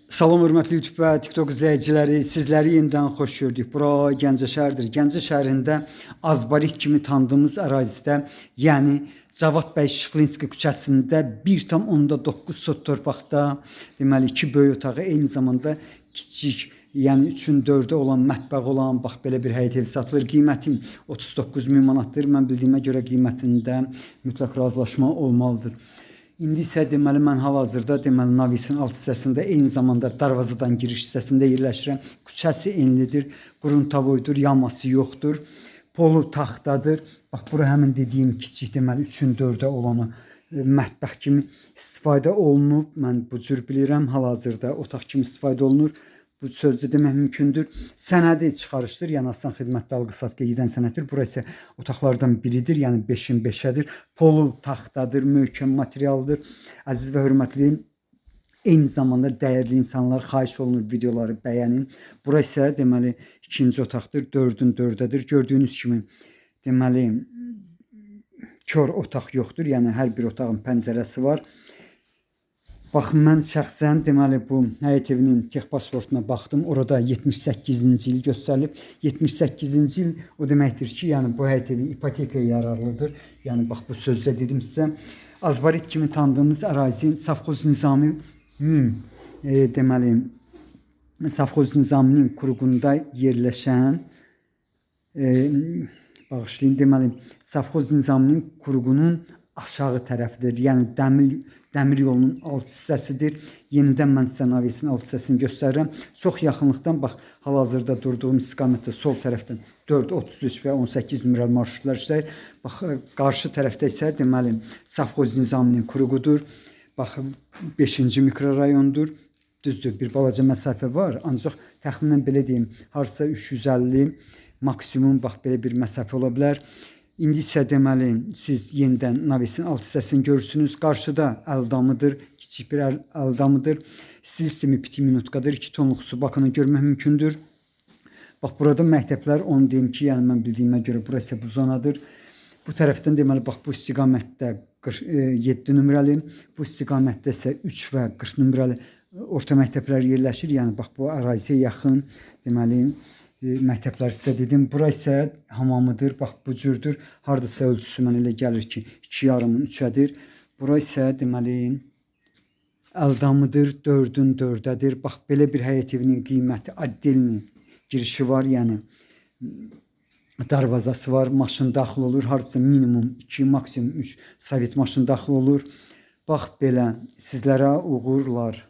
Salam hörmətli YouTube və TikTok izləyiciləri, sizləri yenidən xoş gördük. Bura Gəncə şəhəridir. Gəncə şəhərində Azbarit kimi tanıdığımız ərazidə, yəni Cavad bəy Şıxlinski küçəsində 1,9 sot torpaqda, deməli 2 böyük otağı, eyni zamanda kiçik, yəni 3-ün 4-ə olan mətbəx olan, bax belə bir həyət evi satılır. Qiyməti 39.000 manatdır. Mən bildiyimə görə qiymətində mütləq razılaşma olmalıdır. İndi isə deməli mən hal-hazırda deməli Navisin alt hissəsində, eyni zamanda darvazadan giriş hissəsində yerləşirəm. Küçəsi enlidir, qruntavoydur, yaması yoxdur. Polu taxtadır. Bax bura həmin dediyim kiçik deməli 3-ün 4-ə olanı mətbəx kimi istifadə olunub. Mən bu cür bilirəm, hal-hazırda otaq kimi istifadə olunur. Bu sözdə demək mümkündür. Sənədi çıxarışdır, yəni asan xidmətdə alqı-satqı gedən sənəddir. Bura isə otaqlardan biridir, yəni 5-in 5-ədir. Polu taxtadır, möhkəm materialdır. Əziz və hörmətli, eyni zamanda dəyərli insanlar, xahiş olunur videoları bəyənin. Bura isə deməli ikinci otaqdır, 4-ün 4-ədir. Gördüyünüz kimi deməli kör otaq yoxdur, yəni hər bir otağın pəncərəsi var. Bax, mən şəxsən deməli bu həyət evinin texpasportuna baxdım. Orada 78-ci il göstərilib. 78-ci il o deməkdir ki, yəni bu həyət evi ipotekaya yararlıdır. Yəni bax bu sözdə dedim sizə. Azbarit kimi tanıdığımız ərazinin Safxoz Nizaminin deməli Safxoz Nizaminin qurğunda yerləşən bağışlayın, deməli Safxoz Nizaminin qurğunun aşağı tərəfidir. Yəni dəmir yolunun alt hissəsidir. Yenidən mən sizə Navisin alt hissəsini göstərirəm. Çox yaxınlıqdan bax, hal-hazırda durduğum istiqamətdə sol tərəfdən 4, 33 və 18 nömrəli marşrutlar işləyir. Bax, qarşı tərəfdə isə deməli Safxoz Nizaminin qurğudur. Bax, 5-ci mikrorayondur. Düzdür, bir balaca məsafə var, ancaq təxminən belə deyim, harca 350 maksimum bax belə bir məsafə ola bilər. İndi isə deməli siz yenidən Navisin alt hissəsini görürsünüz. Qarşıda əldamıdır, kiçik bir əldamıdır. Stil sistemi piti minutkadır, 2 tonluq su bakını görmək mümkündür. Bax, burada məktəblər, onu deyim ki, yəni mən bildiyimə görə burası bu zonadır. Bu tərəfdən deməli bax bu istiqamətdə 7 nömrəli, bu istiqamətdə isə 3 və 40 nömrəli orta məktəblər yerləşir. Yəni bax bu əraziyə yaxın deməli məktəblər sizə dedim. Bura isə hamamıdır. Bax bu cürdür. Hardasa ölçüsü mənə elə gəlir ki 2,5-ın 3-ədir. Bura isə deməli əldamıdır, 4-ün 4-ədir. Bax belə bir həyət evinin qiyməti addelinin girişi var, yəni darvazası var, maşın daxil olur. Hardasa minimum 2, maksimum 3 sovet maşın daxil olur. Bax belə sizlərə uğurlar.